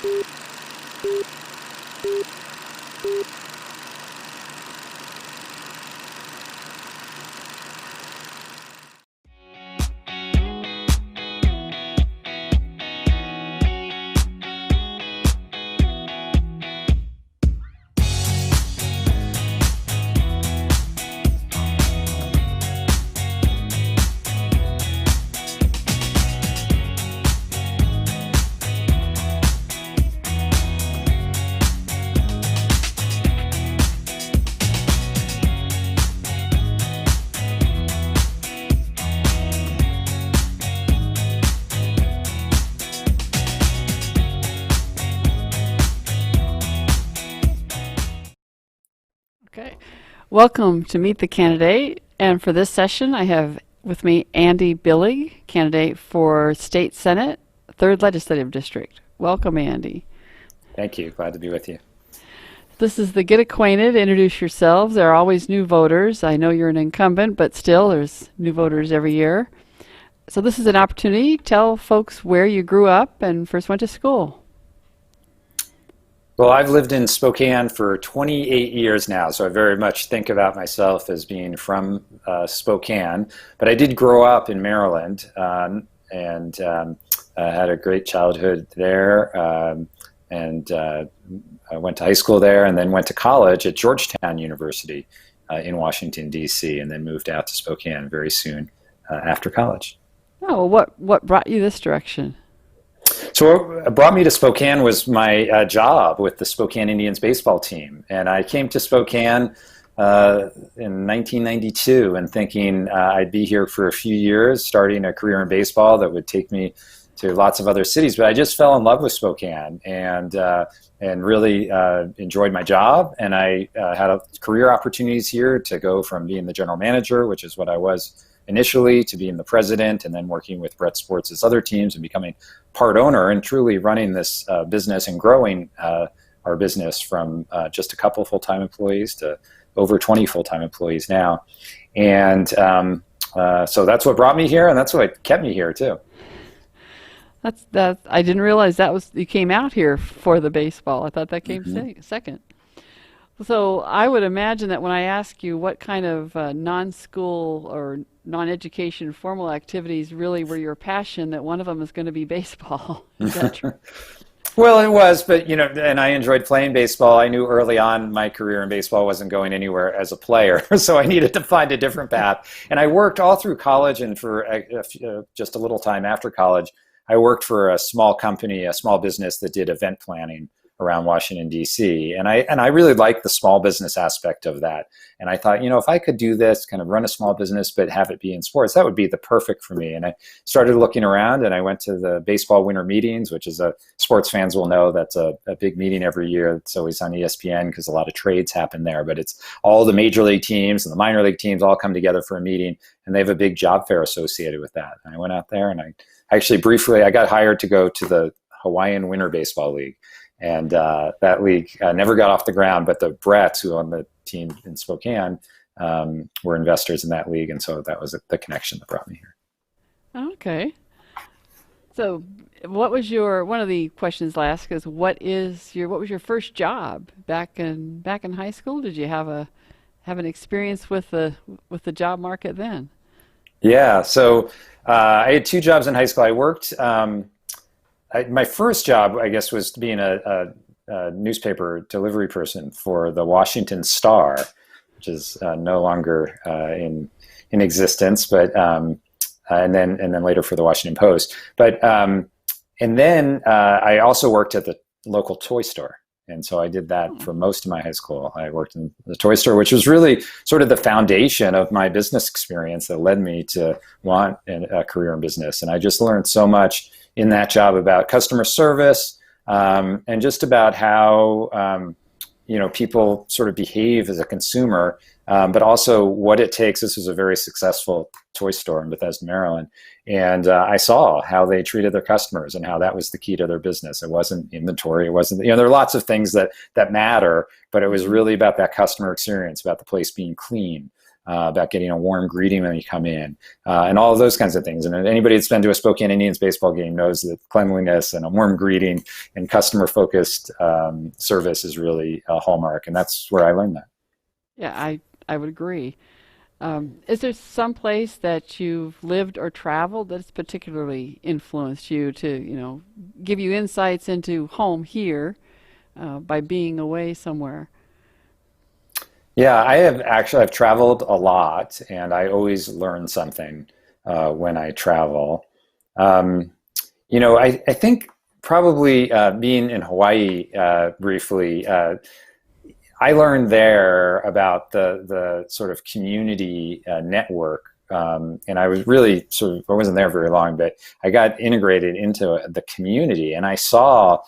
Okay, welcome to Meet the Candidate, and for this session I have with me Andy Billig, candidate for State Senate, 3rd Legislative District. Welcome, Andy. Thank you. Glad to be with you. This is the Get Acquainted, introduce yourselves. There are always new voters. I know you're an incumbent, but still there's new voters every year. So this is an opportunity. Tell folks where you grew up and first went to school. Well, I've lived in Spokane for 28 years now, so I very much think about myself as being from Spokane. But I did grow up in Maryland and had a great childhood there, and I went to high school there and then went to college at Georgetown University in Washington, D.C., and then moved out to Spokane very soon after college. Oh, what brought you this direction? So what brought me to Spokane was my job with the Spokane Indians baseball team. And I came to Spokane in 1992 and thinking I'd be here for a few years, starting a career in baseball that would take me to lots of other cities. But I just fell in love with Spokane and really enjoyed my job. And I had career opportunities here to go from being the general manager, which is what I was initially, to being the president, and then working with Brett Sports' other teams and becoming part owner and truly running this business and growing our business from just a couple full-time employees to over 20 full-time employees now. And so that's what brought me here, and that's what kept me here too. That I didn't realize that was you came out here for the baseball. I thought that came second. So I would imagine that when I ask you what kind of non-school or non-education formal activities really were your passion, that one of them is going to be baseball. Is that true? Well, it was, but and I enjoyed playing baseball. I knew early on my career in baseball wasn't going anywhere as a player, so I needed to find a different path. And I worked all through college, and for just a little time after college, I worked for a small company, a small business that did event planning around Washington, D.C. And I really liked the small business aspect of that. And I thought, if I could do this, kind of run a small business, but have it be in sports, that would be the perfect for me. And I started looking around, and I went to the baseball winter meetings, which is sports fans will know that's a big meeting every year. It's always on ESPN because a lot of trades happen there, but it's all the major league teams and the minor league teams all come together for a meeting, and they have a big job fair associated with that. And I went out there, and I actually I got hired to go to the Hawaiian Winter Baseball League. And that league never got off the ground, but the Bretts, who own the team in Spokane, were investors in that league, and so that was the connection that brought me here. Okay. So, what was one of the questions I'll ask is what was your first job back in high school? Did you have an experience with the job market then? Yeah. So I had 2 jobs in high school. I worked. My first job, I guess, was being a newspaper delivery person for the Washington Star, which is no longer in existence, but and then later for the Washington Post. But and then I also worked at the local toy store, and so I did that for most of my high school. I worked in the toy store, which was really sort of the foundation of my business experience that led me to want a career in business. And I just learned so much in that job about customer service and just about how people sort of behave as a consumer, but also what it takes. This was a very successful toy store in Bethesda, Maryland, and I saw how they treated their customers and how that was the key to their business. It wasn't inventory. It wasn't, there are lots of things that matter, but it was really about that customer experience, about the place being clean, about getting a warm greeting when you come in, and all of those kinds of things. And anybody that's been to a Spokane Indians baseball game knows that cleanliness and a warm greeting and customer-focused service is really a hallmark, and that's where I learned that. Yeah, I would agree. Is there some place that you've lived or traveled that's particularly influenced you to, give you insights into home here by being away somewhere? Yeah, I've traveled a lot, and I always learn something when I travel. Um, I think probably being in Hawaii briefly, I learned there about the sort of community network. And I was really I wasn't there very long, but I got integrated into the community, and I saw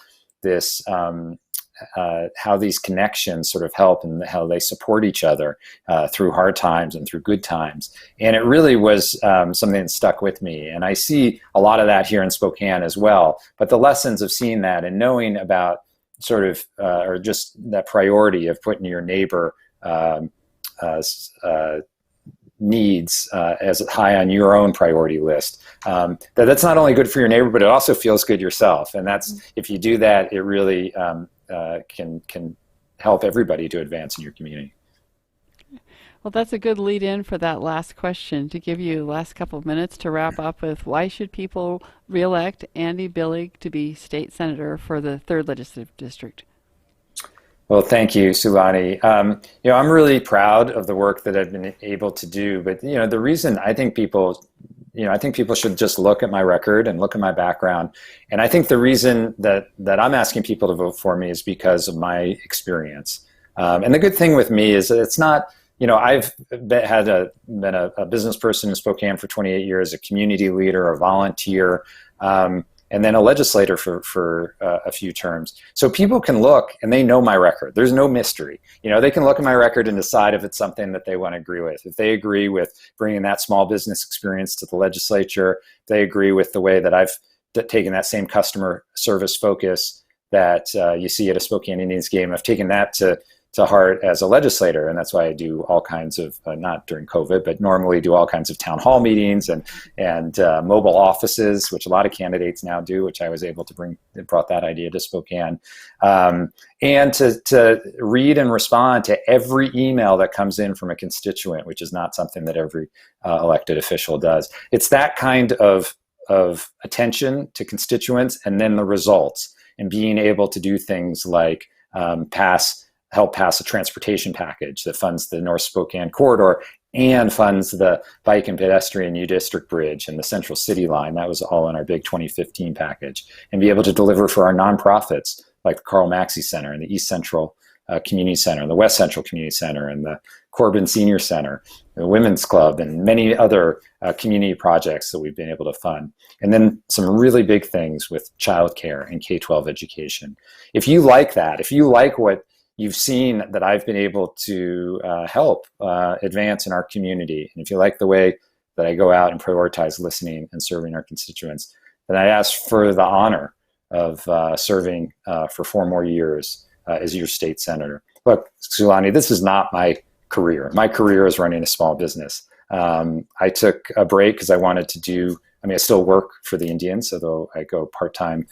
this, how these connections sort of help and how they support each other through hard times and through good times. And it really was something that stuck with me. And I see a lot of that here in Spokane as well. But the lessons of seeing that and knowing about sort of, or just that priority of putting your neighbor needs as high on your own priority list. That's not only good for your neighbor, but it also feels good yourself. And that's, if you do that, it really can help everybody to advance in your community. Well, that's a good lead in for that last question, to give you the last couple of minutes to wrap up with why should people reelect Andy Billig to be state senator for the 3rd Legislative District? Well, thank you, Sue Lani. I'm really proud of the work that I've been able to do. But the reason I think people should just look at my record and look at my background. And I think the reason that I'm asking people to vote for me is because of my experience. And the good thing with me is that it's not, I've been a business person in Spokane for 28 years, a community leader, a volunteer, and then a legislator for a few terms. So people can look and they know my record. There's no mystery. They can look at my record and decide if it's something that they want to agree with. If they agree with bringing that small business experience to the legislature, they agree with the way that I've taken that same customer service focus that you see at a Spokane Indians game. I've taken that to heart as a legislator, and that's why I do all kinds of, not during COVID, but normally do all kinds of town hall meetings and mobile offices, which a lot of candidates now do, which I was able to brought that idea to Spokane, and to read and respond to every email that comes in from a constituent, which is not something that every elected official does. It's that kind of attention to constituents, and then the results, and being able to do things like help pass a transportation package that funds the North Spokane corridor and funds the bike and pedestrian U District Bridge and the Central City Line. That was all in our big 2015 package. And be able to deliver for our nonprofits like the Carl Maxey Center and the East Central Community Center, and the West Central Community Center, and the Corbin Senior Center, the Women's Club, and many other community projects that we've been able to fund. And then some really big things with childcare and K-12 education. If you like that, if you like what you've seen that I've been able to help advance in our community, and if you like the way that I go out and prioritize listening and serving our constituents, then I ask for the honor of serving for 4 more years as your state senator. Look, Sue Lani, this is not my career. My career is running a small business. I took a break because I wanted to I still work for the Indians, although I go part-time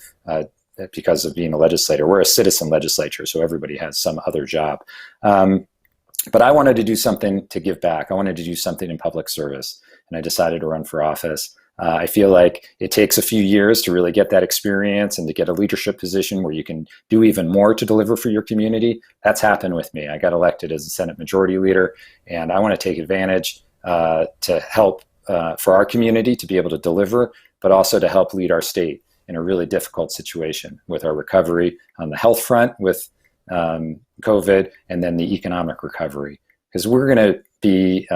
because of being a legislator. We're a citizen legislature, so everybody has some other job. But I wanted to do something to give back. I wanted to do something in public service, and I decided to run for office. I feel like it takes a few years to really get that experience and to get a leadership position where you can do even more to deliver for your community. That's happened with me. I got elected as a Senate Majority Leader, and I want to take advantage to help for our community to be able to deliver, but also to help lead our state in a really difficult situation with our recovery on the health front with COVID, and then the economic recovery. Because we're going to be,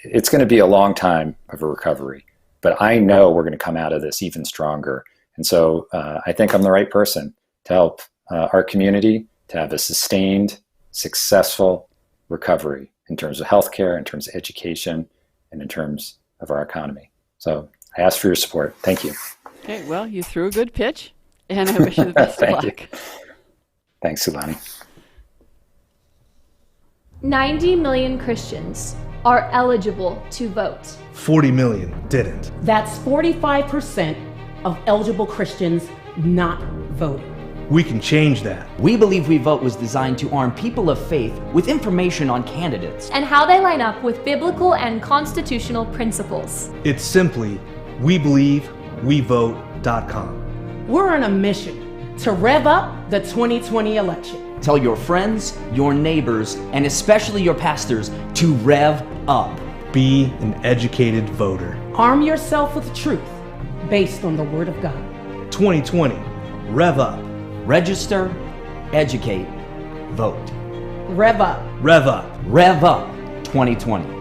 it's going to be a long time of a recovery, but I know we're going to come out of this even stronger. And so I think I'm the right person to help our community to have a sustained, successful recovery in terms of healthcare, in terms of education, and in terms of our economy. So I ask for your support. Thank you. Okay, well, you threw a good pitch, and I wish you the best of luck. Thanks, Sue Lani. 90 million Christians are eligible to vote. 40 million didn't. That's 45% of eligible Christians not voting. We can change that. We believe We Vote was designed to arm people of faith with information on candidates And how they line up with biblical and constitutional principles. It's simply WeBelieveWeVote.com. We're on a mission to rev up the 2020 election. Tell your friends, your neighbors, and especially your pastors to rev up. Be an educated voter. Arm yourself with truth based on the Word of God. 2020, rev up. Register, educate, vote. Rev up. Rev up. Rev up 2020.